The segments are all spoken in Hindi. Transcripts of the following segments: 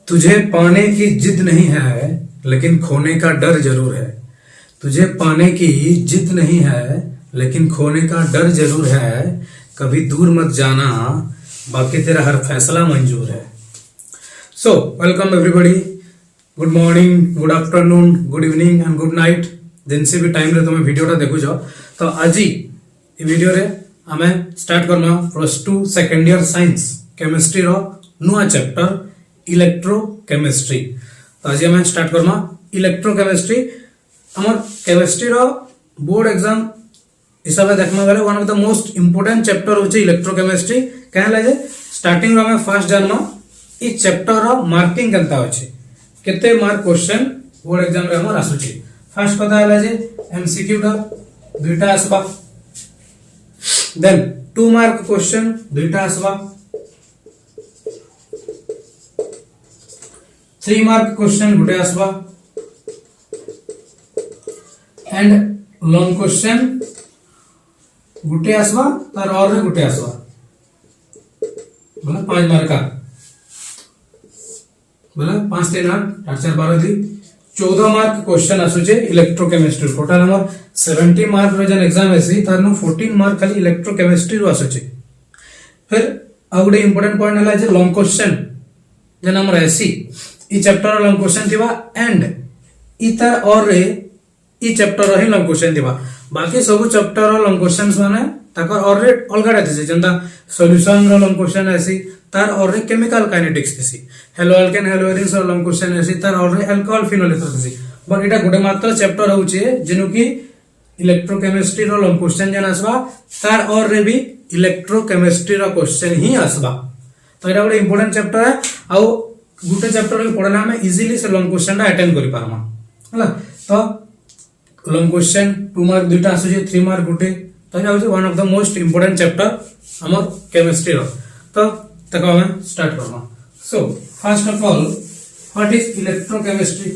तुझे पाने की जिद नहीं है लेकिन खोने का डर जरूर है। तुझे पाने की जिद नहीं है लेकिन खोने का डर जरूर है। कभी दूर मत जाना, बाकी तेरा हर फैसला मंजूर है। So welcome everybody. Good morning, good afternoon, good evening and good night. जिन से भी टाइम रे तुम वीडियोटा देखुछ तो आज ये वीडियो रे आमे स्टार्ट करना +2 सेकंड ईयर साइंस केमिस्ट्री रो नुआ चैप्टर इलेक्ट्रोकेमिस्ट्री। तो आज आमे स्टार्ट करना इलेक्ट्रोकेमिस्ट्री। हमर केमिस्ट्री रो बोर्ड एग्जाम हिसाब से देखना गले one of the most important chapter होची इलेक्ट्रोकेमिस्ट्री। कहे लागे स्टार्टिंग रो हमें फर्स्ट जानना ई चैप्टर रो मार्किंग केनता होची, केते मार्क क्वेश्चन बोर्ड एग्जाम रे हमर आसुची। फर्स्ट पता है जे एमसीक्यू टा दुईटा आसबा, देन 2 मार्क क्वेश्चन दुईटा आसबा, 3 mark question Gute आसबा and long question गुटे आसबा तार और रे गुटे आसबा, बोला 5 मार्क का, बोला 5 3 8 8 4 12 दी 14 मार्क क्वेश्चन आसुचे इलेक्ट्रोकेमिस्ट्री। टोटल हमर 70 मार्क रो जन एग्जाम एसी तार नु 14 मार्क खाली इलेक्ट्रोकेमिस्ट्री रो आसुचे। फिर आ गुटे इंपोर्टेंट पॉइंट हला जे लॉन्ग क्वेश्चन जन हमर एसी ई चैप्टर रो लॉन्ग क्वेश्चन थिबा एंड ई तार और रे ई चैप्टर रो ही लॉन्ग क्वेश्चन थिबा। बाकी सब चैप्टर रो लॉन्ग क्वेश्चंस माने ताकर और रे अलगाडा थिसे, जंता सॉल्यूशन रो लॉन्ग क्वेश्चन एसी तार और रे केमिकल काइनेटिक्स थिसी, हेलो अल्केन हेलो एरिन्स रो लॉन्ग क्वेश्चन एसी तार और रे अल्कोहल फिनोल थिसी। बट एटा गुटे मात्र चैप्टर होउचे जेनु की इलेक्ट्रोकेमिस्ट्री रो लॉन्ग क्वेश्चन जन आसबा तार और रे भी इलेक्ट्रोकेमिस्ट्री रो क्वेश्चन ही आसबा। तो एटा गुटे इंपोर्टेंट चैप्टर है। आ गुटे चैप्टर के पढ़ना हमें इजीली से लॉन्ग क्वेश्चन रा अटेंड करि पारमा हला। तो लॉन्ग क्वेश्चन 2 मार्क दुटा आसुचे, 3 मार्क गुटे, तो एटा होचे one of the most important chapter हमर केमिस्ट्री रो। तो तको हमें स्टार्ट करना। So first of all what is electrochemistry?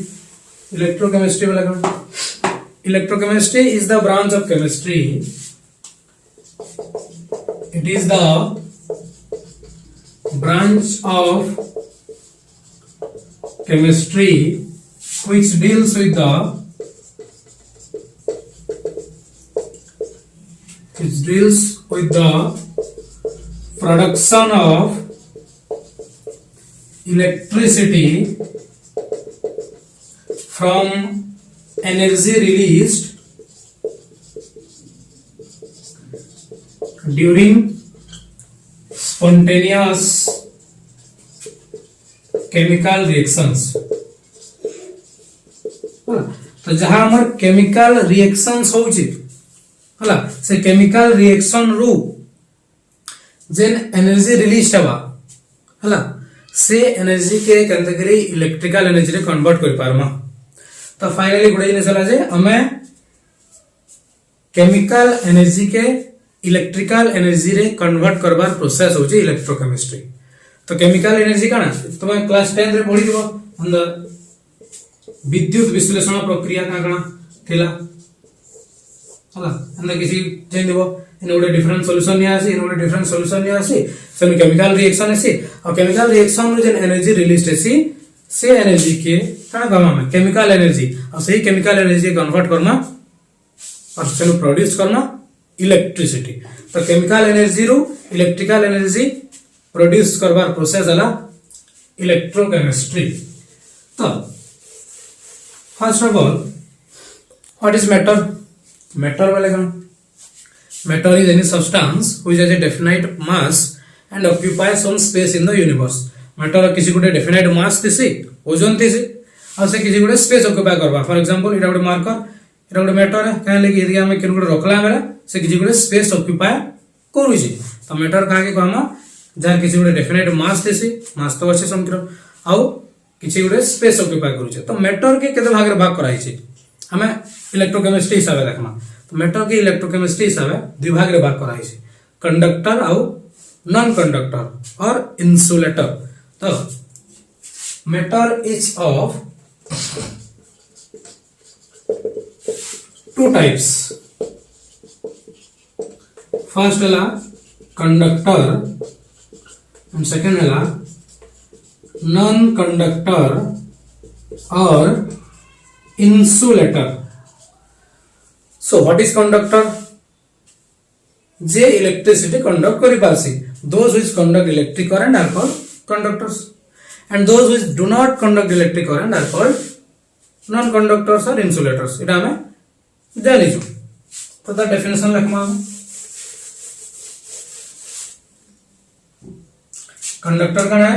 Electrochemistry वाला कौन? Electrochemistry is the branch of chemistry, it is the branch of chemistry which deals with the production of electricity from energy released during spontaneous chemical reactions। तो जहां हमर केमिकल रिएक्शंस होउची हला से केमिकल रिएक्शन रु जेन एनर्जी रिलीज हवा हला से एनर्जी के कैटेगरी इलेक्ट्रिकल एनर्जी रे कन्वर्ट कर पारमा। तो फाइनली गुडे जिनिस हला जे हमें केमिकल एनर्जी के इलेक्ट्रिकल एनर्जी रे कन्वर्ट करबार प्रोसेस होची इलेक्ट्रोकेमिस्ट्री। तो केमिकल एनर्जी काना तुम क्लास 10 रे पढी दिबो अंदर विद्युत विश्लेषण प्रक्रिया काना थिला हला अंदर किसी जेन दिबो इन ओडे डिफरेंट सॉल्यूशन नि आसी, इन ओडे डिफरेंट सॉल्यूशन नि आसी, से केमिकल रिएक्शन आसी और केमिकल रिएक्शन रे जेन एनर्जी रिलीज आसी से एनर्जी के काना गमा में केमिकल एनर्जी और सही केमिकल एनर्जी कन्वर्ट करना और से प्रोड्यूस करना इलेक्ट्रिसिटी। तो केमिकल एनर्जी रु इलेक्ट्रिकल एनर्जी प्रोड्यूस करबार प्रोसेस हला इलेक्ट्रोकेमिस्ट्री। तो first of all what is matter? Matter वाले कौन? Matter is any substance which has a definite mass and occupies some space in the universe. Matter किसी गुटे डेफिनाइट मास थिसी, ओजन थिसी और से किसी गुटे स्पेस ऑक्युपाई करबा। फॉर एग्जांपल इटा गुटे मार्कर, इटा गुटे मैटर है, कहले कि एरिया में केन गुटे रखला बेला से किसी गुटे स्पेस ऑक्युपाई करूची। तो मैटर काहे के कहमा जार किसी गुटे डेफिनाइट मास थिसी, मास तो अछि समुद्र आउ किसी गुटे स्पेस ऑक्युपाई करूचे। तो मैटर के केते भाग रे भाग कराई छी हमें इलेक्ट्रोकेमिस्ट्री हिसाब से देखना। तो मैटर के इलेक्ट्रोकेमिस्ट्री हिसाब से 2 भाग रे भाग कराई छी, कंडक्टर आउ नॉन कंडक्टर और इंसुलेटर। तो matter is of 2 types. First है कंडक्टर एंड सेकंड है non-conductor or insulator. So what is conductor? J electricity conduct करि Parsi. Those which conduct electric current are called conductors, and those which do not conduct electric current are called non-conductors or insulators. इटा हमें जानी जो. तो ता definition लिखमा. Conductor कौन है?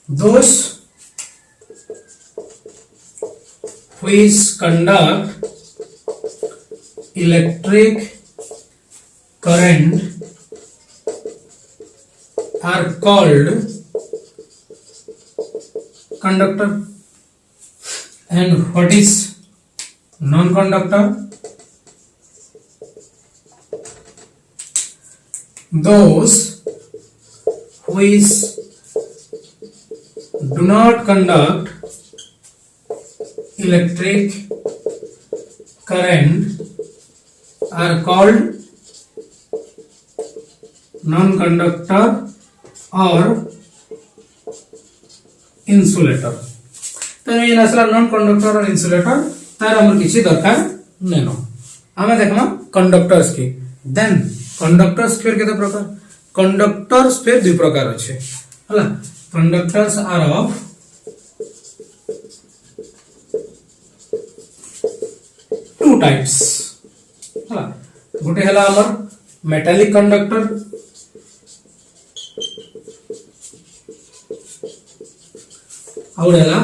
Those which conduct electric current are called conductor. And what is non-conductor? Those which do not conduct electric current are called non-conductor or insulator. तो ये नसला non-conductor और insulator तार हमर किसी दरकार नहीं नो. हमें देखना conductors की. Then conductors फिर कितने प्रकार? Conductors फिर दो प्रकार अच्छे. हला conductors are of two types. हला गोटे हला हमर metallic conductor और हला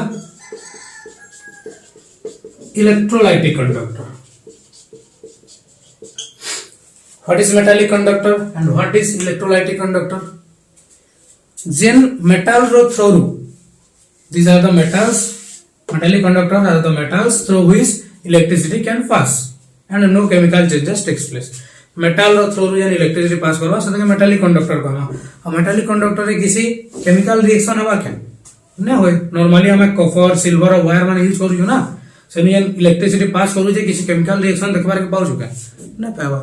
electrolytic conductor. What is metallic conductor and what is electrolytic conductor? Gen metal ro through, these are the metals. Metallic conductors are the metals through which electricity can pass and no chemical changes takes place. Metal ro through gen electricity pass करवा सदके metallic conductor कहना. अब metallic conductor रे किसी chemical reaction हवा क्या नहीं होए. Normally हमें copper, silver और wire मान यूज करूँ ना. सेनी जेन electricity pass करूँ जे किसी chemical reaction देखबार के पाऊ चुका नहीं पावा.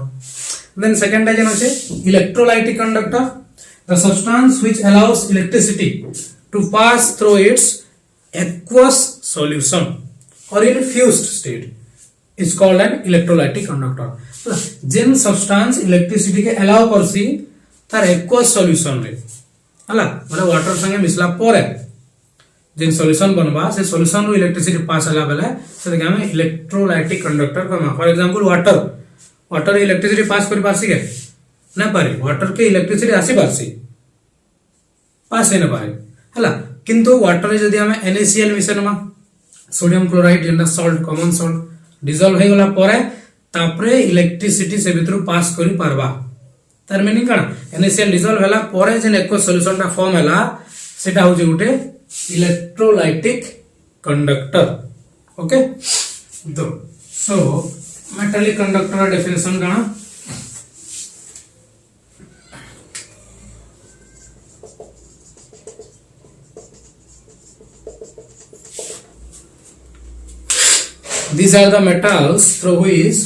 Then second है जेन होचे electrolytic conductor. The substance which allows electricity to pass through its aqueous solution or in fused state is called an electrolytic conductor. Gen substance electricity के allow करसी तार aqueous solution रे हला मतलब water संगे मिसला पोरे जेन solution बनवा से solution रो electricity pass हला बेले से देखा हमें electrolytic conductor करना. For example water electricity pass करी पारसी के ना पारे. वाटर के इलेक्ट्रिसिटी आसी पारसी पास न पारे हला. किंतु वाटर रे जदी हमें NaCl मिशन मा सोडियम क्लोराइड जेना सॉल्ट कॉमन सॉल्ट डिसॉल्व हे गला परे तापरे इलेक्ट्रिसिटी से भीतर पास करी पारबा. तार मीनिंग काना NaCl डिसॉल्व हला परे जेन एको सॉल्यूशन ता फॉर्म हला सेटा होजे गुटे इलेक्ट्रोलाइटिक कंडक्टर. ओके तो सो मेटालिक कंडक्टर डेफिनेशन काना these are the metals through which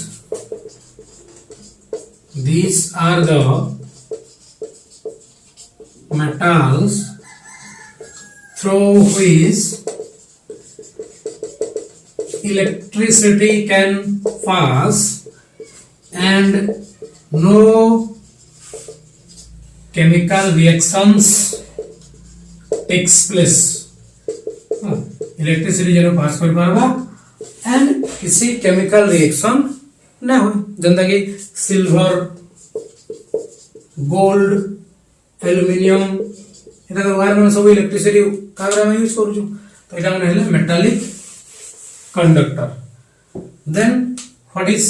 electricity can pass and no chemical reactions takes place. Electricity जनो पास कर पारबा एंड किसी केमिकल रिएक्शन ना हो. जनता की सिल्वर गोल्ड एल्युमिनियम इता तो वायर में सब इलेक्ट्रिसिटी कागरा में यूज करू छु. तो इटा माने हेले metallic conductor. Then what is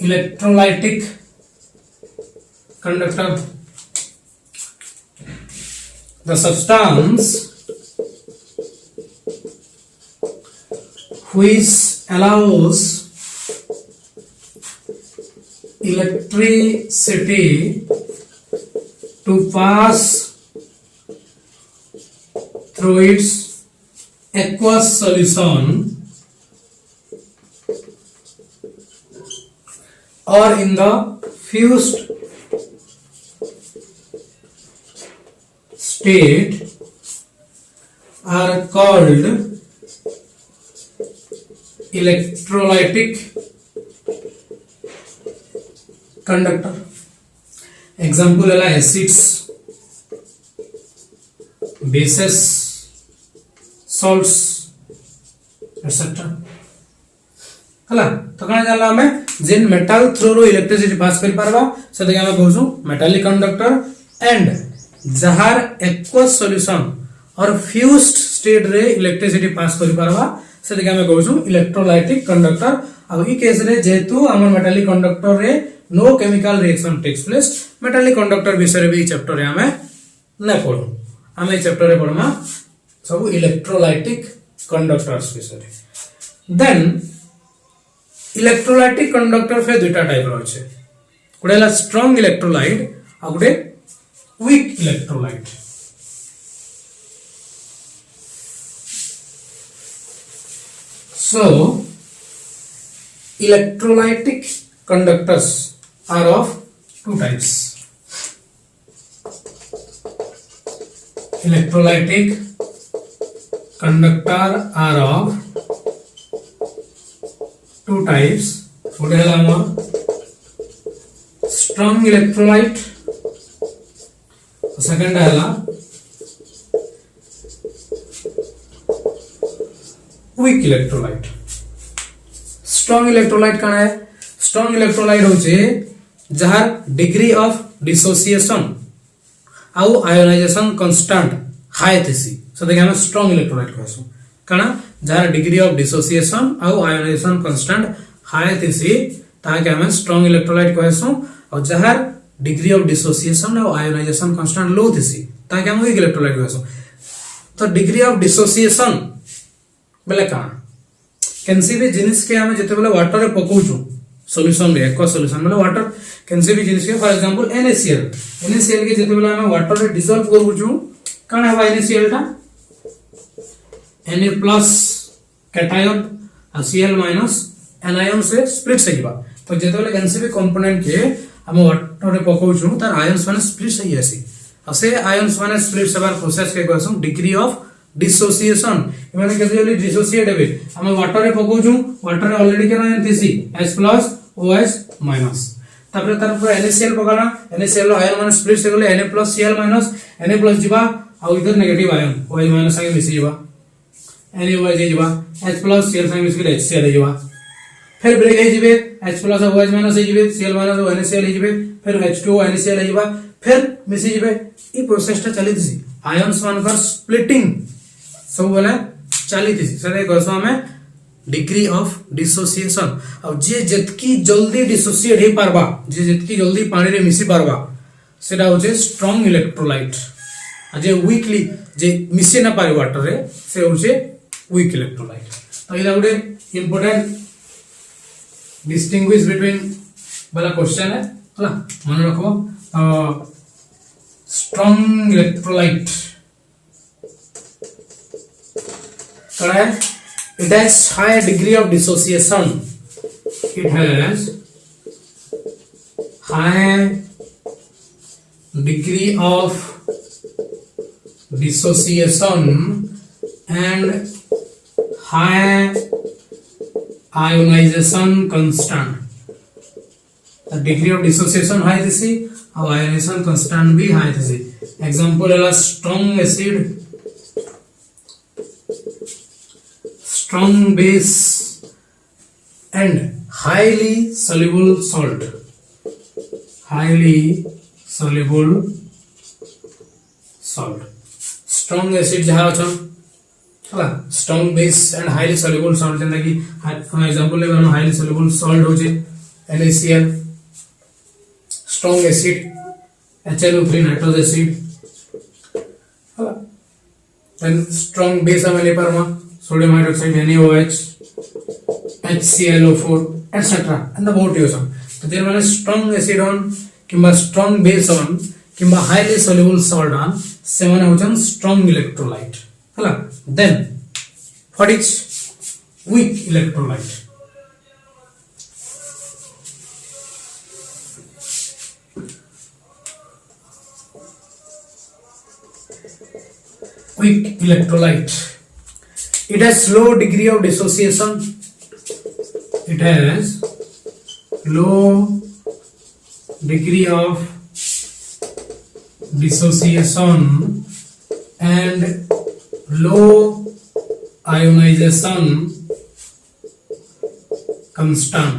electrolytic conductor? The substance which allows electricity to pass through its aqueous solution or in the fused state are called electrolytic conductor. Example है acids, bases, salts, etc. हला तो कना जानला हमें जेन मेटल थ्रू रो इलेक्ट्रिसिटी पास करि पारबा से देखि हमें कहूछु मेटालिक कंडक्टर एंड जहार एक्वस सॉल्यूशन और फ्यूज्ड स्टेट रे इलेक्ट्रिसिटी पास करि पारबा से देखि हमें कहूछु इलेक्ट्रोलाइटिक कंडक्टर. अब ई केस रे जेतु हमर मेटालिक कंडक्टर रे no chemical reaction takes place metallic conductor विषय रे भी चैप्टर रे हमें न पढो. हमें चैप्टर रे पढमा सब इलेक्ट्रोलाइटिक कंडक्टर्स विषय रे. देन इलेक्ट्रोलाइटिक कंडक्टर फे दुटा टाइप रो छै. गुडे हला स्ट्रांग इलेक्ट्रोलाइट आ गुडे weak electrolyte. So electrolytic conductors are of two types. Electrolytic conductor are of two types. What is our strong electrolyte? Second है weak electrolyte. Strong electrolyte कौन है? Strong electrolyte होचे जहार डिग्री ऑफ डिसोसिएशन आउ आयोनाइजेशन कांस्टेंट हाई थिसी. सो देखिए हमें स्ट्रांग इलेक्ट्रोलाइट कहसु काना जहार डिग्री ऑफ डिसोसिएशन आउ आयोनाइजेशन कांस्टेंट हाई थिसी ताके हमें स्ट्रांग इलेक्ट्रोलाइट कहसु. और जहार डिग्री ऑफ डिसोसिएशन आउ आयोनाइजेशन कांस्टेंट लो थिसी ताके हम वीक इलेक्ट्रोलाइट कहसु. तो डिग्री ऑफ डिसोसिएशन बेले का कैंसी भी जिनिस के हमें जते बेले वाटर रे पकोचू सॉल्यूशन रे एक्वा सॉल्यूशन मतलब वाटर कैंसी भी जिनिस के फॉर एग्जांपल NaCl के जते बेले हमें वाटर रे डिसॉल्व करूचू काना है NaCl टा Na+ कैटायन और Cl- एनायन से स्प्लिट से जीवा. तो जते बेले कैंसी भी कंपोनेंट के हमें वाटर रे पकोचू तार आयंस माने स्प्लिट सही आसी असे आयंस माने स्प्लिट सेबार प्रोसेस के कहसु डिग्री ऑफ डिसोसिएशन. इमाने केते जल्दी डिसोसिएट हेबे हम वाटर रे पकोजु वाटर रे ऑलरेडी केना एनटीसी H+OH-. तापर तार पर NaCl पकाना NaCl रो आयन माने स्प्लिट से गले Na+Cl- Na+ जीवा आ इधर नेगेटिव आयन OH- संगे मिसी जीवा NaOH जीवा H+Cl संगे मिसी गले HCl जीवा. फिर ब्रेक हे जीवे H+OH- जीवे Cl- NaCl जीवे फिर H2O NaCl जीवा फिर मिसी जीवे. ई प्रोसेस ता चली दिसी आयन्स मानकर स्प्लिटिंग सब बोले चली थी से कहसो हमें डिग्री ऑफ डिसोसिएशन. और जे जतकी जल्दी डिसोसिएट हे पारबा जे जतकी जल्दी पानी रे मिसी पारबा सेटा होचे स्ट्रांग इलेक्ट्रोलाइट. आ जे वीकली जे मिसी ना पारे वाटर रे से होचे वीक इलेक्ट्रोलाइट. तो इला गुडे इंपोर्टेंट डिस्टिंग्विश बिटवीन वाला क्वेश्चन है हला मन रखो. Strong electrolyte it has high degree of dissociation. It has high degree of dissociation and high ionization constant. The degree of dissociation high थी और ionization constant भी high थी. Example है strong acid, strong base and highly soluble salt. Strong acid जहाँ अच्छा हला strong base and highly soluble salt जैसे कि हम एग्जांपल ले हम highly soluble salt हो जे NaCl. strong acid HNO3 nitrous acid हला. then strong base हम ले परमा sodium hydroxide NaOH HClO4 etc. and the boat use on. तो देर माने strong acid on किंबा strong base on किंबा highly soluble salt on से माने होचन strong electrolyte हला. then what is weak electrolyte? weak electrolyte. It has low degree of dissociation. It has low degree of dissociation and low ionization constant.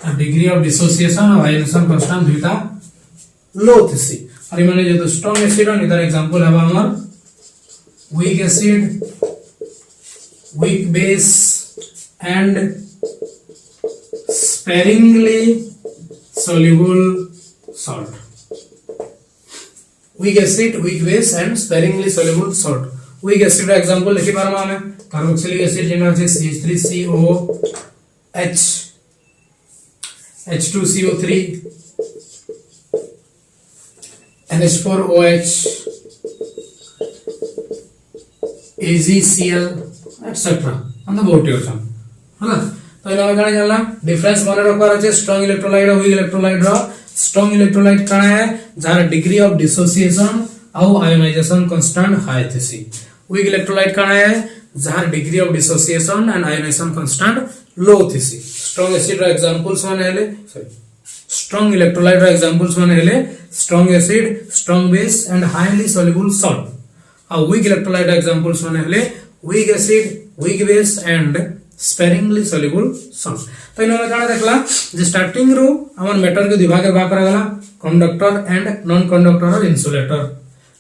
A degree of dissociation और ionization constant दुईटा low थी. और इमाने जो तो strong acid और इधर example है हमार weak acid, weak base and sparingly soluble salt. Weak acid, weak base and sparingly soluble salt. Weak acid का example लिखी बार में हमें carboxylic acid जिनमें है CH3COH, H2CO3, NH4OH, AgCl, etc. and the boat ocean. है ना? तो इन्होंने क्या जानना डिफरेंस माने रखवार है स्ट्रांग इलेक्ट्रोलाइट और वीक इलेक्ट्रोलाइट रो. स्ट्रांग इलेक्ट्रोलाइट कौन है जहां डिग्री ऑफ डिसोसिएशन और आयोनाइजेशन कांस्टेंट हाई थी. वीक इलेक्ट्रोलाइट कौन है जहां degree of dissociation and ionisation constant low थी. स्ट्रांग एसिड रो एग्जांपल्स माने हेले सॉरी स्ट्रांग इलेक्ट्रोलाइट रो एग्जांपल्स माने हेले strong acid, strong base and highly soluble salt. और वीक इलेक्ट्रोलाइट एग्जांपल्स माने हेले weak acid, weak base and sparingly soluble salt. तो इन्होंने क्या देखला जे स्टार्टिंग रो हमर मैटर के विभाग में भाग करा कंडक्टर एंड नॉन कंडक्टर और इंसुलेटर.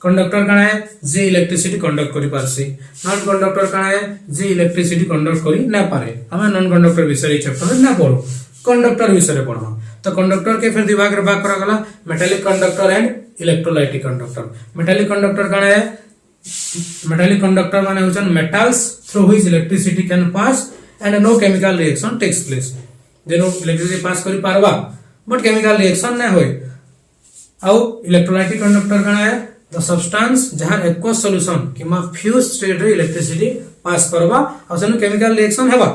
कंडक्टर कौन है जे इलेक्ट्रिसिटी कंडक्ट करि पारसी. नॉन कंडक्टर कौन है जे इलेक्ट्रिसिटी कंडक्ट करि ना पारे. हमें नॉन कंडक्टर विषय चैप्टर में ना पढ़ो, कंडक्टर विषय पढ़ो. तो कंडक्टर के फिर विभाग में भाग करा metallic conductor and electrolytic conductor. Metallic conductor कौन है मेटालिक कंडक्टर माने होचन metals through which electricity can pass and no chemical reaction takes place. जेनो इलेक्ट्रिसिटी पास करी पारवा बट केमिकल रिएक्शन ना होय. आउ इलेक्ट्रोलाइटिक कंडक्टर कना है द सब्सटेंस जहां aqueous solution keema fuse state रे इलेक्ट्रिसिटी पास करवा और सेनो केमिकल रिएक्शन हेबा.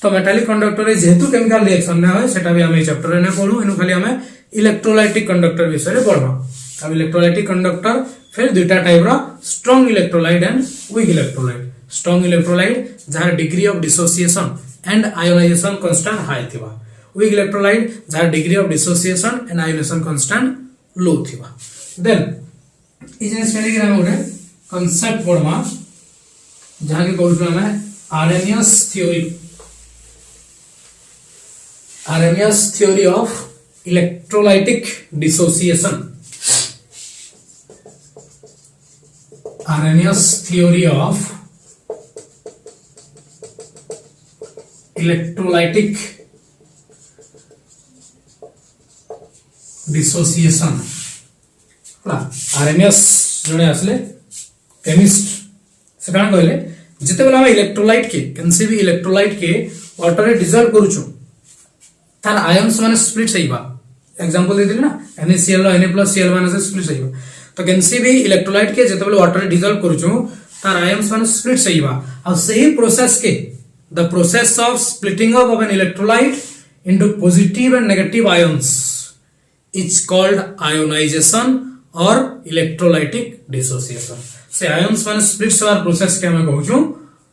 तो मेटालिक कंडक्टर रे जेतु केमिकल रिएक्शन ना होय सेटा भी हम ए चैप्टर रे ना पढू. इनु खाली हमें इलेक्ट्रोलाइटिक कंडक्टर विषय रे पढबा. अब इलेक्ट्रोलाइटिक कंडक्टर फिर दुईटा टाइप रा strong electrolyte and weak electrolyte. Strong electrolyte जहां degree of dissociation and ionisation constant high थिबा. वीक इलेक्ट्रोलाइट जहां degree of dissociation and ionisation constant low थिबा. देन इजनेस केले हम ओटे कांसेप्ट पढमा जहां के कहू हम Arrhenius theory of electrolytic dissociation. Arrhenius theory of electrolytic dissociation. Arrhenius जने असले केमिस्ट से कान कहले जते बेला हम इलेक्ट्रोलाइट के कैनसे भी इलेक्ट्रोलाइट के वाटर रे डिसॉल्व करूछु तार आयन्स माने स्प्लिट सहीबा. एग्जांपल दे दिले ना NaCl और Na+Cl माने से स्प्लिट सहीबा. तो कैनसी भी इलेक्ट्रोलाइट के जते बेले वाटर डिसॉल्व करूछु तार आयन्स माने स्प्लिट सहीबा. और सही प्रोसेस के the process of splitting of an electrolyte into positive and negative ions is called ionisation और इलेक्ट्रोलाइटिक डिसोसिएशन. से आयन्स माने स्प्लिट वाला प्रोसेस के हम कहूछु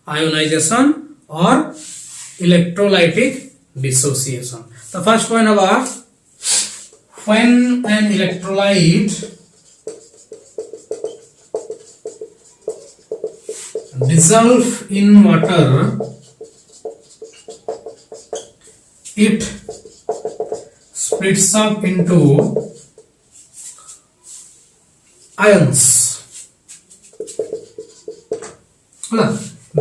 आयोनाइजेशन और इलेक्ट्रोलाइटिक डिसोसिएशन. तो फर्स्ट पॉइंट हवा when an electrolyte dissolve in water it splits up into ions.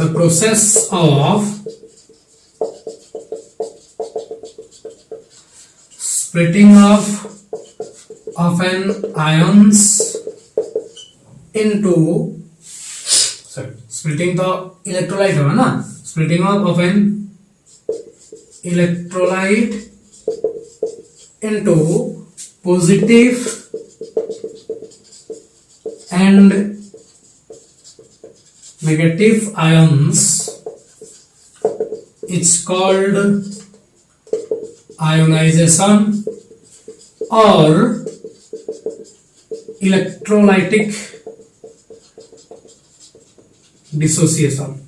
The process of splitting of an ions into splitting the electrolyte है ना splitting of an electrolyte into positive and negative ions is called ionization or electrolytic dissociation.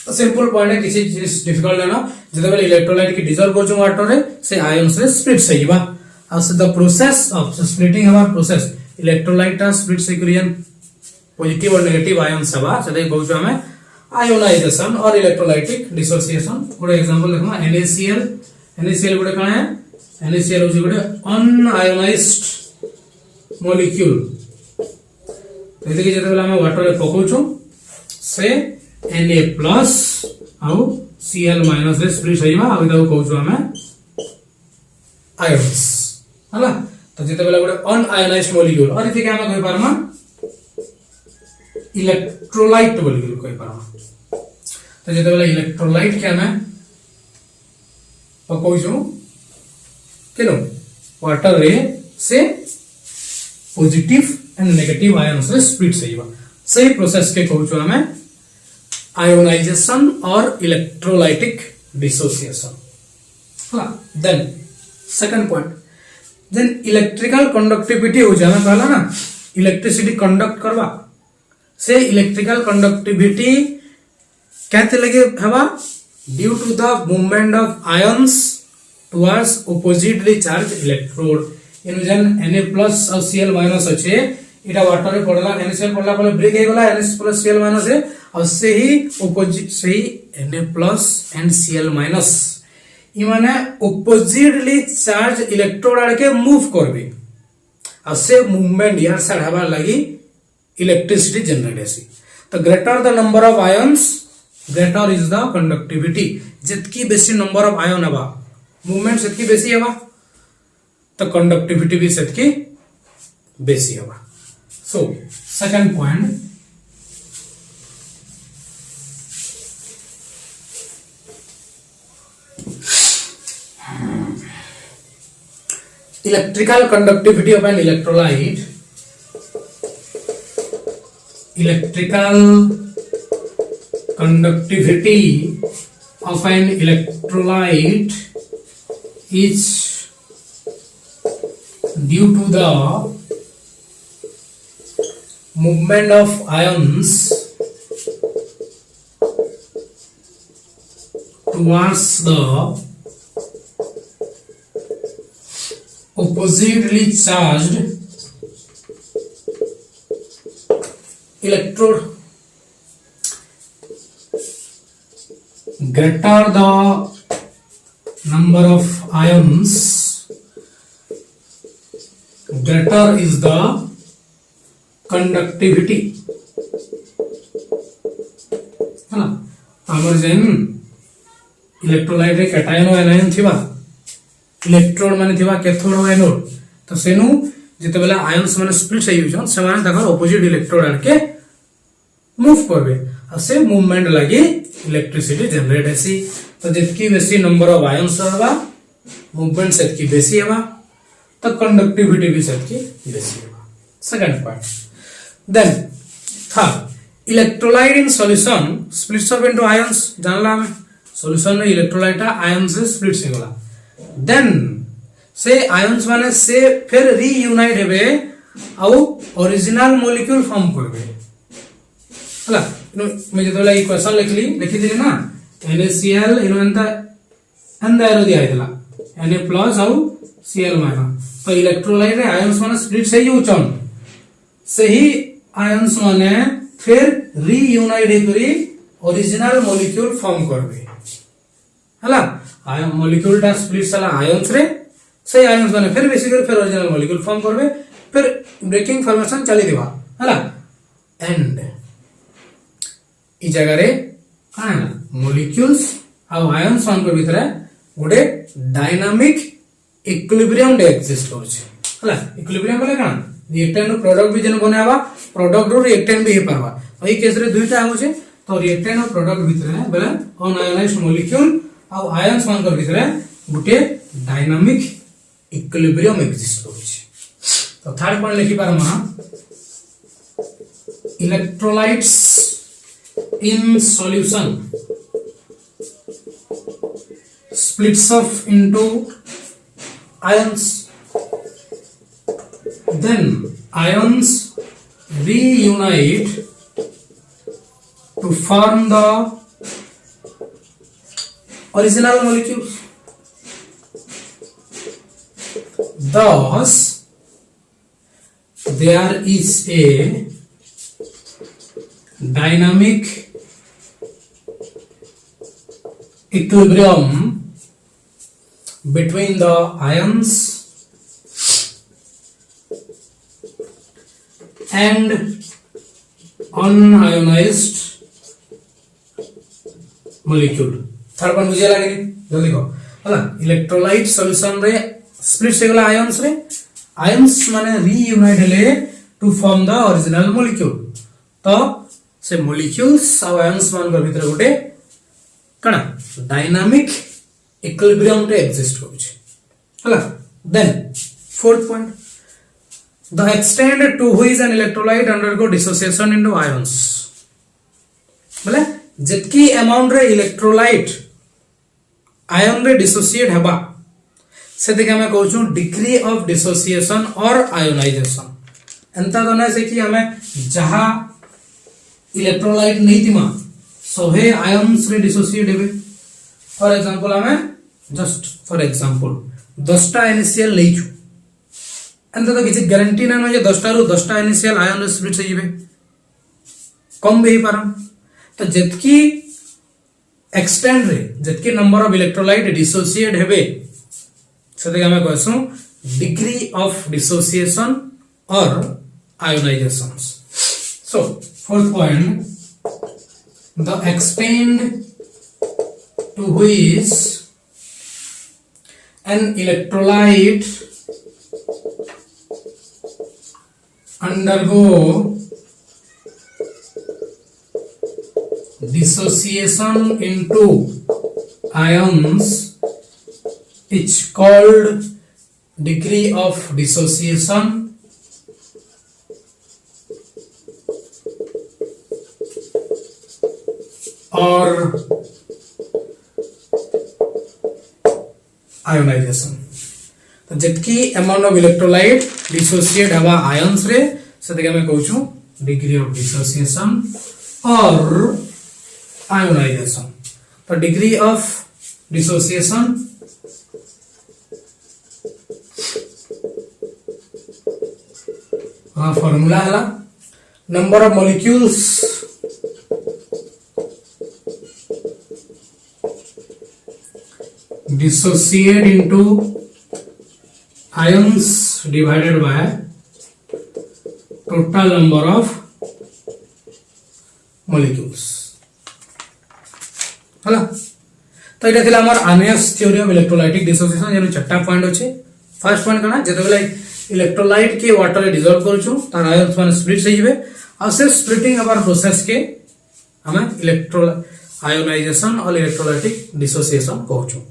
तो सिंपल पॉइंट है, किसी चीज डिफिकल्ट है ना, जब इलेक्ट्रोलाइट की डिजॉल्व कर वाटर रे से आयंस रे स्प्लिट सहीबा और द प्रोसेस ऑफ स्प्लिटिंग हमार प्रोसेस इलेक्ट्रोलाइट स्प्लिट सिक्रियन पॉजिटिव और नेगेटिव आयंस हवा सेटा कहू छ हमें आयोनाइजेशन और इलेक्ट्रोलाइटिक डिसोसिएशन। गोटे एग्जांपल देखमा NaCl। NaCl गोटे काना है, NaCl होची गोटे अनआयोनाइज्ड मॉलिक्यूल। यदि कि जतबेला हम वाटर रे पकोछु से Na प्लस आउ Cl माइनस रे स्प्लिट होइबा आ इदा कहू छ हमें आयंस हला। तो जतबेला गोटे अनआयोनाइज्ड मॉलिक्यूल और इति के हम कहि पारमा इलेक्ट्रोलाइट मॉलिक्यूल कहि पारमा। तो जतबेला इलेक्ट्रोलाइट के हमें पकोउ छु केनो वाटर रे से पॉजिटिव एंड नेगेटिव आयंस रे स्प्लिट होइबा, सही प्रोसेस के कहू छु हमें आयोनाइजेशन और electrolytic dissociation. Then second point, then electrical conductivity हो जाना कहला ना, इलेक्ट्रिसिटी कंडक्ट करवा से इलेक्ट्रिकल कंडक्टिविटी कहते लगे हवा due to the movement of ions towards oppositely charge electrode. इन जन Na+ और Cl- अच्छे इटा वाटर रे पड़ला, NaCl पड़ला पहले ब्रेक हे गला Na+ Cl- है और से ही ऑपोजिट से ही Na+ एंड Cl- इ माने ऑपोजिटली चार्ज इलेक्ट्रोड आड़ के मूव करबे और से मूवमेंट यार साइड हवा लगी इलेक्ट्रिसिटी जनरेट हेसी। तो greater the number of ions greater is the conductivity. जितकी बेसी नंबर ऑफ आयन हवा मूवमेंट सेतकी बेसी हवा, तो कंडक्टिविटी भी सेतकी बेसी हवा। So second point, electrical conductivity of an electrolyte. Electrical conductivity of an electrolyte is due to the movement of ions towards the oppositely charged electrode. Greater the number of ions, greater is the conductivity. है ना, हमर जेन इलेक्ट्रोलाइट रे कैटायन और एनायन थिबा, इलेक्ट्रोड माने थिबा कैथोड और एनोड। तो सेनु जेतेबेला आयंस माने स्प्लिट होई जन से माने तकर ऑपोजिट इलेक्ट्रोड आड़ के मूव करबे और से मूवमेंट लागि इलेक्ट्रिसिटी जनरेट हेसी। तो जितकी बेसी नंबर ऑफ आयंस हवा मूवमेंट सेतकी बेसी हवा, तो कंडक्टिविटी भी सेतकी बेसी हवा। Second point, then third, electrolyte in solution splits up into ions. जानला हमें सॉल्यूशन में इलेक्ट्रोलाइट आयंस से स्प्लिट्स हो गला, देन से आयंस माने से फिर रीयूनाइट हेबे और ओरिजिनल मॉलिक्यूल फॉर्म करबे। हला मैं जतला ई क्वेश्चन लिखी दिले ना, NaCl इनो एंदा एरो दिया आइतला Na+ और Cl-। तो इलेक्ट्रोलाइट रे आयंस माने स्प्लिट सही होचन, सही आयंस माने फिर रीयूनाइट हेकरी ओरिजिनल मॉलिक्यूल फॉर्म करबे। हला आयन मॉलिक्यूल टा स्प्लिट साला आयंस रे सही आयंस माने फिर बेसिकली फिर ओरिजिनल मॉलिक्यूल फॉर्म करबे, फिर ब्रेकिंग फॉर्मेशन चली देबा। हला एंड इ जगह रे काना मॉलिक्यूल्स और आयंस मान भितर गोटे डायनामिक इक्विलिब्रियम डे एक्जिस्ट होचे। हला इक्विलिब्रियम बोले काना रिएक्टेंट रो प्रोडक्ट भी जन बनावा, प्रोडक्ट रो रिएक्टेंट भी हे परवा। तो ई केस रे दुईटा होचे, तो रिएक्टेंट और प्रोडक्ट भितर बोले अनआयोनाइज्ड मॉलिक्यूल और आयंस मान भितर गोटे डायनामिक इक्विलिब्रियम एक्जिस्ट होचे। तो थर्ड पॉइंट लिखि पारमा electrolytes in solution splits off into ions, then ions reunite to to form the original molecule. Thus there is a dynamic equilibrium between the ions and unionized molecule. Third one बुझे लगे जल्दी कहो हला इलेक्ट्रोलाइट सॉल्यूशन रे स्प्लिट से गला आयंस रे आयंस माने रीयूनाइट हेले to form the original molecule तो से मॉलिक्यूल्स आ आयंस मान कर भीतर गोटे कणा डायनामिक इक्विलिब्रियम टे एग्जिस्ट करू छै हला then fourth point the extent to which an electrolyte undergo dissociation into ions बोले जितकी अमाउंट रे इलेक्ट्रोलाइट आयन रे डिसोसिएट हेबा से देखा मैं कहूँ डिग्री ऑफ डिसोसिएशन और आयोनाइजेशन एंता तो ना से कि हमें जहां इलेक्ट्रोलाइट नहीं थिमा सभे आयन्स रे डिसोसिएट हेबे फॉर एग्जांपल हमें जस्ट फॉर एग्जांपल 10 टा इनिशियल लेइछु एंता तो किसी गारंटी ना जे 10 टा रु 10 टा इनिशियल आयन रे स्प्लिट से जिवे कम भी पारम तो जितकी एक्सटेंड रे जितकी नंबर ऑफ इलेक्ट्रोलाइट डिसोसिएट हेबे से देखा मैं कहसु डिग्री ऑफ डिसोसिएशन और ionisation so fourth point the extend to which an electrolyte undergo dissociation into ions is called degree of dissociation or ionization तो जितकी अमाउंट ऑफ इलेक्ट्रोलाइट डिसोसिएट हवा आयंस रे से देखा मैं कहूँ डिग्री ऑफ डिसोसिएशन और आयोनाइजेशन तो डिग्री ऑफ डिसोसिएशन फॉर्मूला है number of molecules dissociate into ions divided by total number of molecules हला तो इटा थिला हमर Arrhenius theory of electrolytic dissociation जेनु चारटा पॉइंट अछि फर्स्ट पॉइंट कना जेते बेले इलेक्ट्रोलाइट के वाटर रे डिसॉल्व करछु तार आयंस माने स्प्लिट से जिवे आ से स्प्लिटिंग अवर प्रोसेस के हमें इलेक्ट्रो आयोनाइजेशन और इलेक्ट्रोलाइटिक डिसोसिएशन कहछु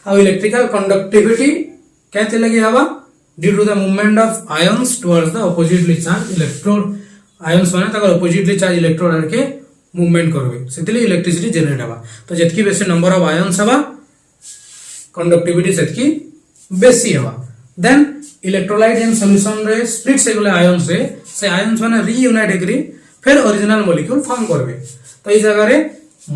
आ इलेक्ट्रिकल कंडक्टिविटी कहते लगे हवा due to the movement of ions towards the oppositely charged electrode ions माने तकर अपोजिटली चार्ज इलेक्ट्रोड के मूवमेंट करबे सेतिले इलेक्ट्रिसिटी जनरेट हवा तो जतकी बेसी नंबर ऑफ आयंस हवा कंडक्टिविटी सेतकी बेसी हवा देन इलेक्ट्रोलाइट इन सॉल्यूशन रे स्प्लिट से गले आयंस रे से आयंस माने रीयूनाइट करी फिर ओरिजिनल मॉलिक्यूल फॉर्म करबे तो ई जगह रे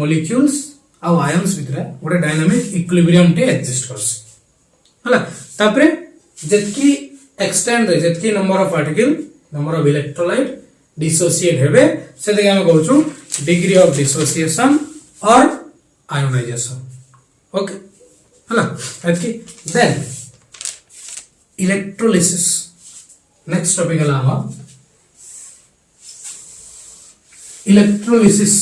मॉलिक्यूल्स आ आयंस भितरे गोटे डायनामिक इक्विलिब्रियम टे एग्जिस्ट करसे हला तापरे जितकी एक्सटेंड रे जितकी number of particle number of electrolyte dissociate हेबे से देखा हम कहूछु डिग्री ऑफ डिसोसिएशन और आयोनाइजेशन ओके हला एतकी देन इलेक्ट्रोलिसिस नेक्स्ट टॉपिक हला हम इलेक्ट्रोलिसिस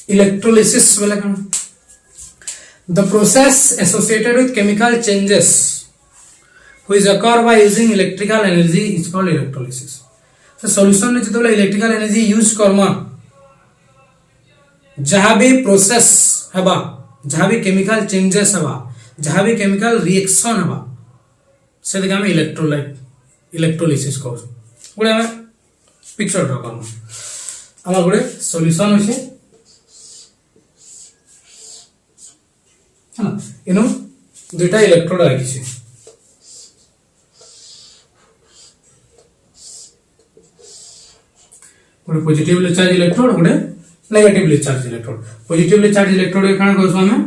इलेक्ट्रोलिसिस बोला कौन the process associated with chemical changes which occur by using electrical energy is called electrolysis so solution में जितने electrical energy use करना जहाँ भी process हवा जहाँ भी chemical changes हवा जहाँ भी chemical reaction हवा से देखा हमें electrolysis को बोले हमें picture ड्रा करना हमारे बोले solution होचे इनो दुटा इलेक्ट्रोड लगी छे गोटे पॉजिटिवली चार्ज इलेक्ट्रोड गोटे negatively charge electrode positively charge electrode के काना कहसु हमें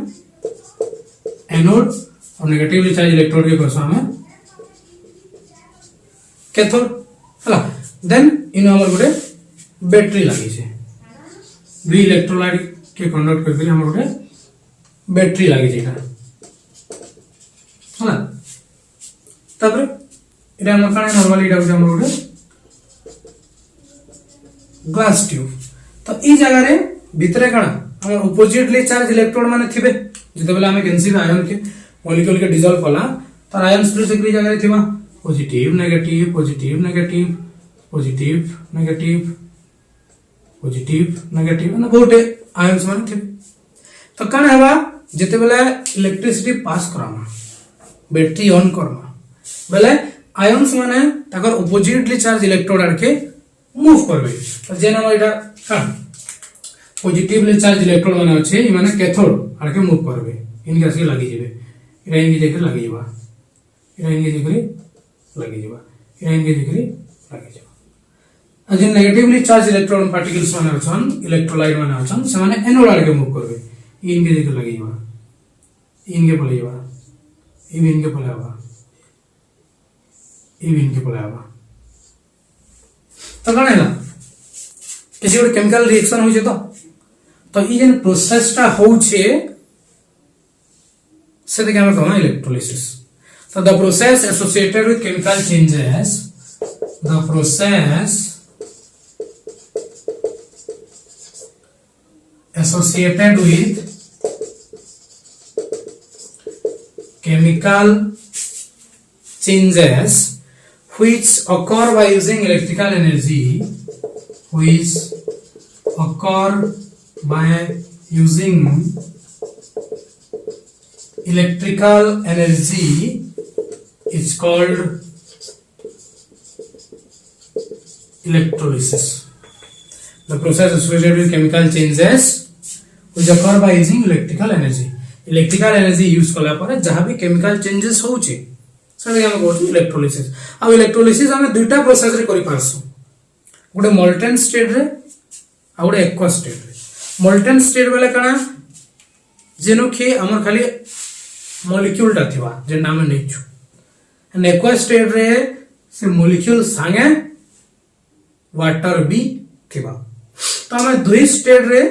एनोड और नेगेटिवली चार्ज इलेक्ट्रोड के कहसु हमें कैथोड हला देन इन हमर गोटे बैटरी लगी छे दुई इलेक्ट्रोलाइट के कंडक्ट करके हमर गोटे बैटरी लगी छे हला तापर इटा हमर काना नॉर्मली इटा हमर गोटे ग्लास ट्यूब तो ई जगह रे भितरे काना हमर अपोजिटली चार्ज इलेक्ट्रोड माने थिबे जते बेला हमें कैंसिल आयन के मॉलिक्यूल के डिसॉल्व कला तर आयन स्प्लिट से जगह रे थिबा positive negative positive negative positive negative positive negative ना बहुत आयन्स माने थे तो काना हवा जते बेला इलेक्ट्रिसिटी पास करामा बैटरी ऑन करमा बेले आयन्स माने ताकर अपोजिटली चार्ज इलेक्ट्रोड आके मूव करबे तो जेना एटा हां पॉजिटिवली चार्ज इलेक्ट्रोड माने अछि इ माने कैथोड आके मूव करबे इनके से लागि जेबे इरा इनके जेकर लागि जेबा इरा इनके जेकर लागि जेबा इरा इनके जेकर लागि जेबा अजन नेगेटिवली चार्ज इलेक्ट्रॉन पार्टिकल्स माने अछन इलेक्ट्रोलाइट माने अछन से माने एनोड आके मूव करबे इनके जेकर लागि जेबा इनके पले जेबा इ इनके पले आबा इ इनके पले आबा तो कण हैला किसी गोटे केमिकल रिएक्शन होइछे तो इ जेन प्रोसेस टा होउछे से देखा हम कहना इलेक्ट्रोलिसिस तो the process associated with chemical changes the process associated with chemical changes which occur by using electrical energy which occur by using electrical energy is called electrolysis the process associated with chemical changes which occur by using electrical energy use कला पर जहां भी केमिकल चेंजेस होउचे से हम कहू इलेक्ट्रोलिसिस आ इलेक्ट्रोलिसिस हम दुटा प्रोसेस रे करि पारसु गोटे मोल्टेन स्टेट रे आ गोटे एक्वा स्टेट रे मोल्टेन स्टेट वाला कना जेनो कि हमर खाली मॉलिक्यूल ता थिबा जे नाम नेछु एंड एक्वा स्टेट रे से मॉलिक्यूल संगे वाटर भी थिबा तो हम दुई स्टेट रे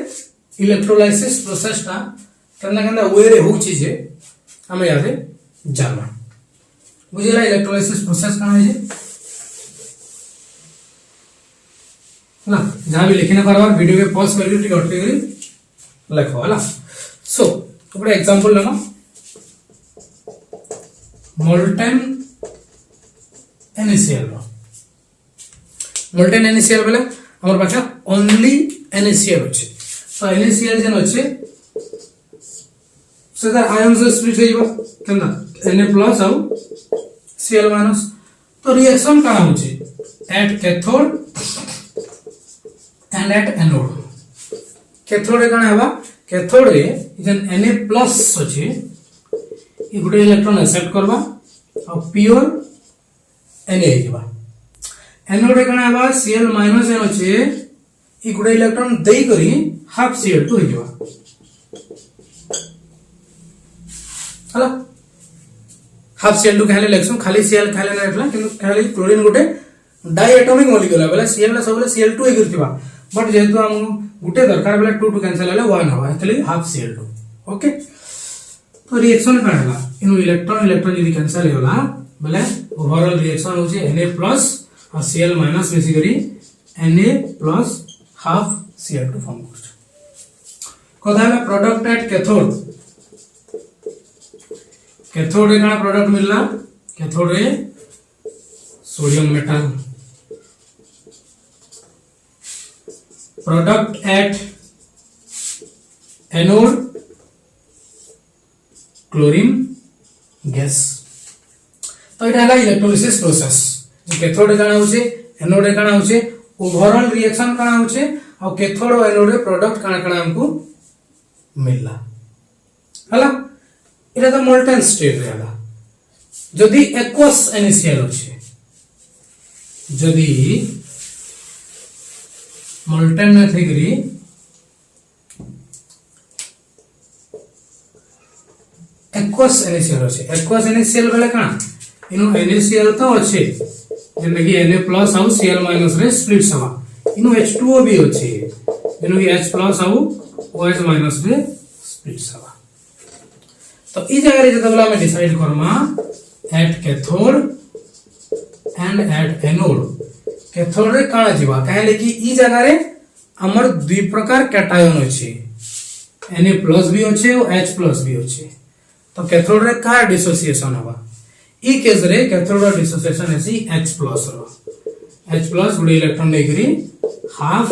इलेक्ट्रोलाइसिस प्रोसेस ता केना वे रे होउची जे हम यादे जाना बुझिला इलेक्ट्रोलाइसिस प्रोसेस काना है ना जहां भी लिखना परबार वीडियो के पॉज करके टिक अटके करी लिखो हला सो गोटे एग्जांपल लेना मोल्टेन NaCl मोल्टेन NaCl बेले हमर पाछा ओनली NaCl अछि तो NaCl जन अछि सदा आयन्स स्प्लिट होइबो केना Na+ आउ Cl- तो रिएक्शन का होछि at cathode and at anode cathode रे काना हबा कैथोड रे जन Na+ अछि ई गुटे इलेक्ट्रॉन एक्सेप्ट करबा और प्योर Na हिबा एनोड रे काना हबा Cl- एन अछि ई गुटे इलेक्ट्रॉन देई करी हाफ Cl2 हिबा हला हाफ Cl2 खाली लेक्सो खाली Cl खाली ना रखला किंतु खाली क्लोरीन गुटे डायएटॉमिक मॉलिक्यूल है बेला Cl ला सबले Cl2 हिरतिबा बट जेतु हम गुटे दरकार बेला 2 कैंसिल हले 1 हवा एतले हाफ Cl2 ओके तो रिएक्शन का हला इन इलेक्ट्रॉन यदि कैंसिल होला बेले ओवरऑल रिएक्शन होची Na+ और Cl- मिसी करी Na+ हाफ Cl2 फॉर्म करछ कदा हला प्रोडक्ट एट कैथोड रे काना प्रोडक्ट मिलला cathode ray sodium metal product at anode chlorine gas तो इटा हला इलेक्ट्रोलिसिस प्रोसेस जे कैथोड रे काना होचे एनोड रे काना होचे ओवरऑल रिएक्शन काना होचे और कैथोड और एनोड रे प्रोडक्ट काना काना हमको मिलला हला इटा तो मोल्टेन स्टेट रे हला जदी एक्वस इनिशियल अछि जदी मोल्टेन में थेगरी एक्वस इनिशियल बेले काना इनु इनिशियल तो अछि जेने कि Na प्लस आउ Cl माइनस रे स्प्लिट सवा इनु H2O भी अछि जेने कि H प्लस आउ OH माइनस रे स्प्लिट सवा तो ई जगह रे जतबला में decide Karma eight cathode and at anode cathode रे काना जीवा कहले कि ई जगह रे हमर दुई प्रकार कैटायन अछि Na प्लस भी अछि और H प्लस भी अछि तो कैथोड रे का डिसोसिएशन हवा ई केस रे कैथोड रो डिसोसिएशन है H प्लस रो H प्लस गुडे इलेक्ट्रॉन लेकरी हाफ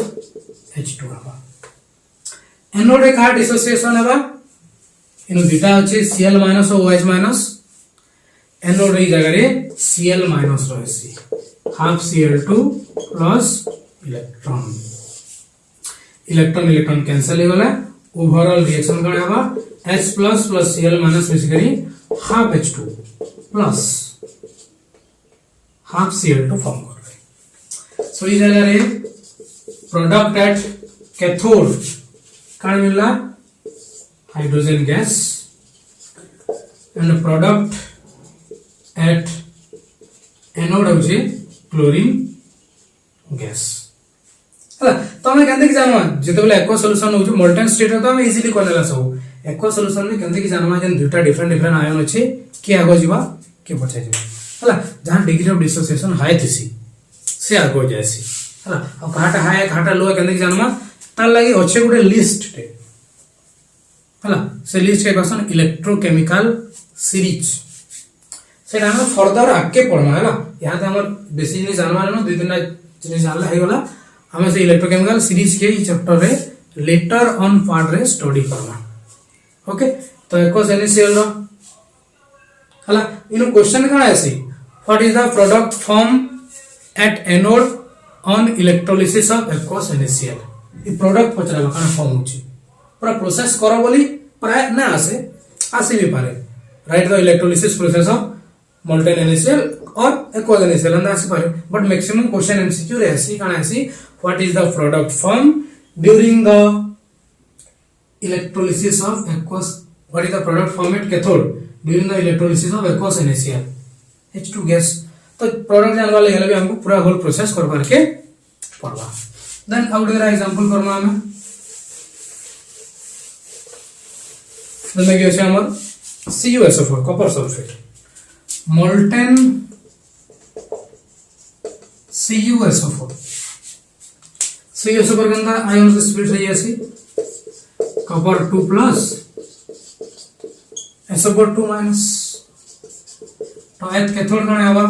H2 हवा एनोड रे का डिसोसिएशन हवा इनु दुटा अछि Cl माइनस और OH माइनस एनोड रे जगह रे Cl माइनस रहसी half Cl2 plus electron electron cancel हो गला ओवरऑल रिएक्शन कौन हवा H plus plus Cl minus basically half H2 plus half Cl2 form करबे सो ई जगह रे प्रोडक्ट एट कैथोड कौन मिलला hydrogen gas and product at anode होचे क्लोरीन गैस हला तमे केंते कि जानवा जेतेबेले एक्वा सॉल्यूशन होचे मोल्टेन स्टेट तो हम इजीली करनेला सब एक्वा सॉल्यूशन में केंते कि जानवा जन दुटा डिफरेंट आयन अछि के आगो जीवा के पछे जीवा हला जहां डिग्री ऑफ डिसोसिएशन हाई थिसी से आगो जायसी हला अब काटा हाई काटा लो केंते कि जानवा तार लागि अछि गुटे लिस्ट टे हला से लिस्ट के क्वेश्चन इलेक्ट्रोकेमिकल सीरीज से हम फर्दर आके पढ़ना हला यहां त हमर बेसी नहीं जानवा न दुई तीन जिनिस जानला हे गला हमें से इलेक्ट्रोकेमिकल सीरीज के ई चैप्टर रे लेटर ऑन पार्ट रे स्टडी करना ओके तो एक्वस इनिशियल रो हला इनो क्वेश्चन का ऐसी what is the product form at anode on electrolysis of aqueous initial E product पचरा काना फॉर्म होची पूरा प्रोसेस करो बोली प्राय ना आसे भी पारे right the electrolysis process of molten initial और एक्वस इनिशियल अंदर आसे पारे बट मैक्सिमम क्वेश्चन एमसीक्यू रे ऐसी काना ऐसी what is the product form during the electrolysis of aqueous what is the product formed at cathode during the electrolysis of aqueous initial H2 gas तो प्रोडक्ट जानवा ले हले भी हमको पूरा होल प्रोसेस कर करके पढ़वा देन आउट देयर एग्जांपल करना हमें देन के हमर CuSO4 copper sulphate molten CuSO4 के अंदर आयन से स्प्लिट हो जासी कॉपर 2 प्लस SO4 2 माइनस तो एट कैथोड कने आबा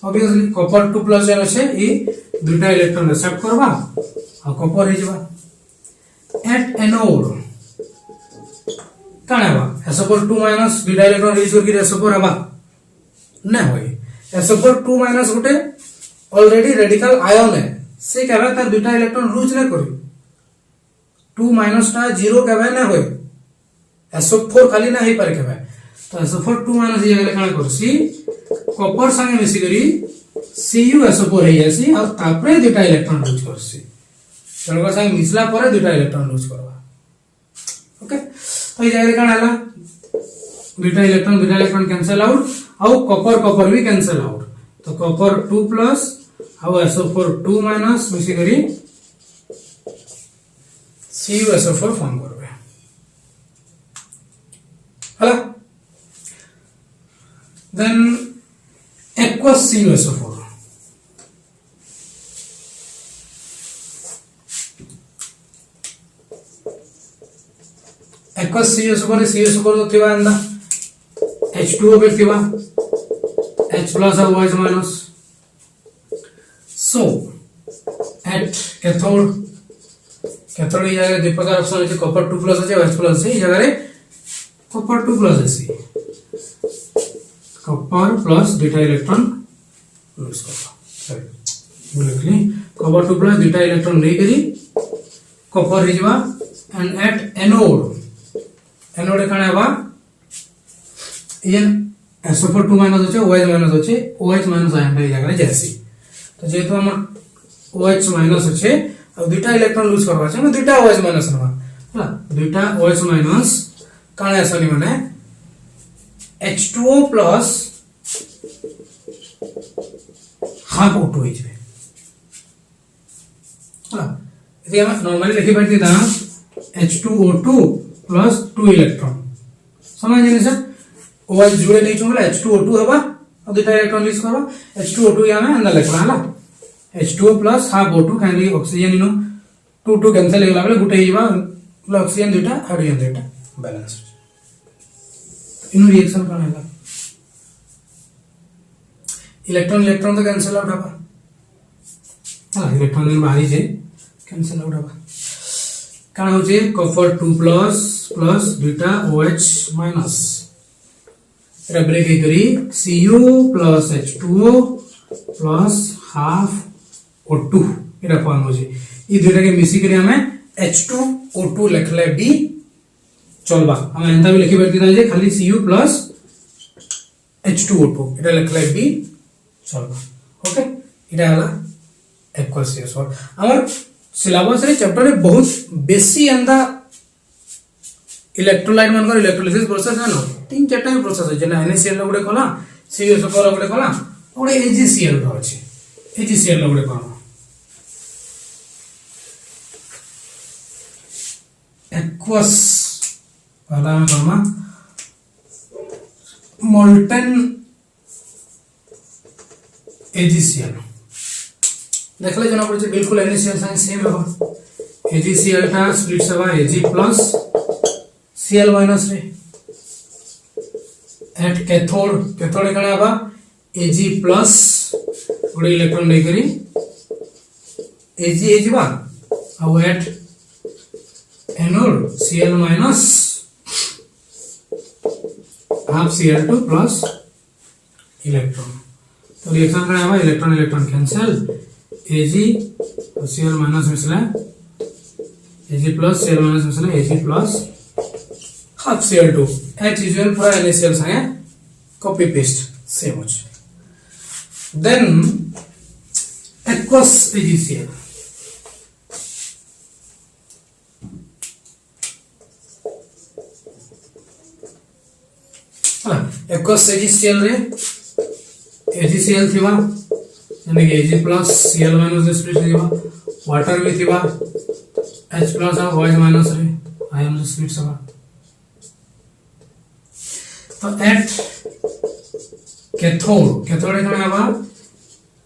ऑब्वियसली कॉपर 2 प्लस जन छै ई दुटा इलेक्ट्रॉन एक्सेप्ट करबा आ कॉपर हे जबा एट एनोड कने आबा SO4 2 माइनस दुटा इलेक्ट्रॉन रिलीज करके SO4 आबा न होई SO4 2 माइनस गुटे ऑलरेडी रेडिकल आयन है से कहबा त दुटा इलेक्ट्रॉन लूज न करी 2 माइनस टा 0 कहबे ना होय SO4 खाली ना हे पारे कहबे तो SO4 2 माइनस ये गले काना करसी कॉपर संगे मिसी करी CuSO4 हे जासी और तापरे दुटा इलेक्ट्रॉन लूज करसी चलकर संगे मिसला परे दुटा इलेक्ट्रॉन लूज करबा ओके तो ये जगह काना हला दुटा इलेक्ट्रॉन कैंसिल आउट और कॉपर भी कैंसिल आउट तो कॉपर 2 प्लस और SO4 2 माइनस मिसी करी CuSO4 फॉर्म करबे हला then aqueous CuSO4 aqueous CuSO4 तो थिबा अंदा H2O पे थिबा H प्लस और OH minus so eight cathode cathode ये जगह दो प्रकार ऑप्शन है कॉपर 2 प्लस है OH प्लस है ये जगह रे कॉपर 2 प्लस है कॉपर प्लस दुटा इलेक्ट्रॉन लूज करबा सॉरी बोलखली कॉपर 2 प्लस दुटा इलेक्ट्रॉन ले करी कॉपर हे जबा एंड एट एनोड काना बा एन SO4 2 माइनस अछि OH माइनस अछि OH माइनस आयन रे जगह जासी तो जेहेतु हम OH माइनस अछि अब दुटा इलेक्ट्रॉन लूज करबा छै हम दुटा OH माइनस नबा हला दुटा OH माइनस काने असली माने H2O प्लस हाफ O2 हो जबे हला यदि हम नॉर्मली लिखि परती ता H2O2 प्लस 2 इलेक्ट्रॉन समझ जिनिस OH जुड़े नहीं छुमला H2O2 हबा और दुटा इलेक्ट्रॉन लूज करबा H2O2 या में अंदर लिखला हला H2O प्लस हाफ O2 काहे ऑक्सीजन इनो 2 2 कैंसिल होला बेले गुटे हिबा ऑक्सीजन दुटा हाइड्रोजन दुटा बैलेंस इनो रिएक्शन कोन होला इलेक्ट्रॉन इलेक्ट्रॉन तो कैंसिल आउट हबा हां इलेक्ट्रॉन दिन बाहरी जे कैंसिल आउट हबा काना हो जे कॉपर 2 प्लस प्लस दुटा OH माइनस एरा ब्रेक हे करी Cu plus H2O plus half O2 era form हो जे ई दुटा के मिसी करी हमें H2O2 लिखले भी चलबा हम एंता भी लिखि परती जे खाली Cu प्लस H2O2 एटा लिखले भी चलबा ओके एटा हला एक्वस सीएस और हमर सिलेबस रे चैप्टर रे बहुत बेसी अंदा इलेक्ट्रोलाइट मानकर इलेक्ट्रोलिसिस प्रोसेस है न तीन चारटा प्रोसेस है जेना NaCl लो गुडे कला CuSO4 गुडे कला ओडे AgCl रो अछि AgCl लो गुडे कला एक्वस पहला में करमा मोल्टन AgCl देखले जना पड़े बिल्कुल NaCl संगे सेम होबा AgCl टा स्प्लिट सेवा Ag प्लस Cl माइनस रे एट कैथोड कैथोड कने आबा Ag प्लस गुडे इलेक्ट्रॉन ले करी Ag एजबा आ at anode Cl minus half Cl2 plus electron तो रिएक्शन कने आबा इलेक्ट्रॉन इलेक्ट्रॉन कैंसिल Ag और Cl माइनस मिसला Ag प्लस Cl माइनस मिसला Ag plus half Cl2 as usual पूरा NaCl संगे कॉपी पेस्ट सेम हो then aqueous AgCl aqueous AgCl रे AgCl थिबा यानी कि Ag plus Cl minus split थिबा वाटर भी थिबा H प्लस और OH माइनस रे आयन स्प्लिट सबा तो एट कैथोड कैथोड कने आबा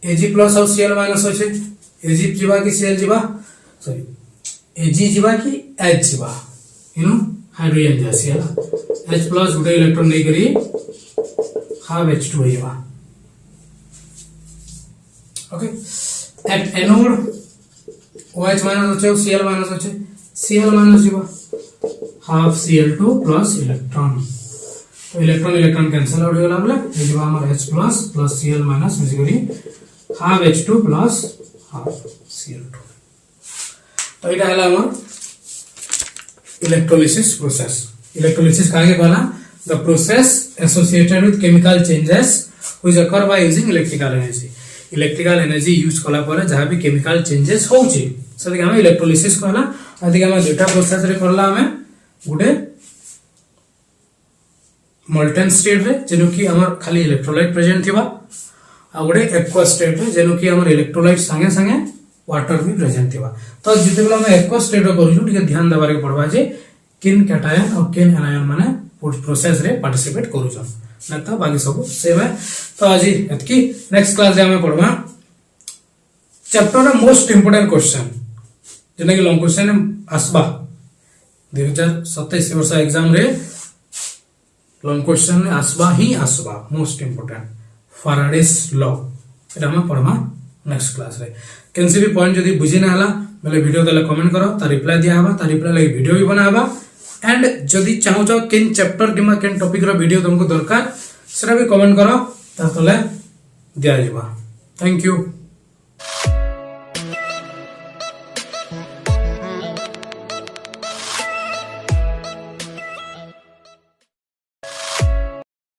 Ag प्लस और Cl माइनस होचे Ag जीवा कि Cl जीवा सॉरी Ag जीवा कि H जीवा यू नो हाइड्रोजन जासी है H प्लस गुटे इलेक्ट्रॉन नहीं करी हाफ H2 होइबा okay at anode OH minus होचे Cl माइनस होचे Cl माइनस जीवा हाफ Cl2 प्लस इलेक्ट्रॉन तो इलेक्ट्रॉन इलेक्ट्रॉन कैंसिल आउट हो गला ए जीवा हमर H plus plus Cl minus mix करी half H2 plus half Cl2 तो इटा हला हमर इलेक्ट्रोलिसिस प्रोसेस काहे कहला the process associated with chemical changes which occur by using electrical energy use कला पर जहां भी केमिकल चेंजेस होउची सदी हम इलेक्ट्रोलिसिस कहला अधिक हम दुटा प्रोसेस रे करला हमें गुटे मोल्टन स्टेट रे जेनु कि हमर खाली इलेक्ट्रोलाइट प्रेजेंट थिबा आ गुटे एक्वस स्टेट रे जेनु कि हमर इलेक्ट्रोलाइट संगे संगे वाटर भी प्रेजेंट थिबा तो जिते बेला हम एक्वस स्टेट रो करू ठीक ध्यान देबार के पड़बा जे किन कैटायन और किन एनायन माने प्रोसेस रे पार्टिसिपेट करू छन न तो बाकी सब सेम है तो आज एतकी नेक्स्ट क्लास रे हम पढ़बा चैप्टर रे मोस्ट इंपोर्टेंट क्वेश्चन जेना कि लॉन्ग क्वेश्चन आसबा 2027 वर्ष एग्जाम रे लॉन्ग क्वेश्चन आसबा ही आसबा मोस्ट इंपोर्टेंट फैराडेस लॉ एटा हम पढ़बा नेक्स्ट क्लास रे कैंसी भी पॉइंट जदी बुझी ना हला बेले वीडियो तले कमेंट करो ता रिप्लाई दिया हबा ता रिप्लाई लगे वीडियो भी बनाबा एंड जदी चाहो चाहो किन चैप्टर किमा किन टॉपिक रो वीडियो तुमको दरकार सेरा भी कमेंट करो ता तले दिया जेबा थैंक यू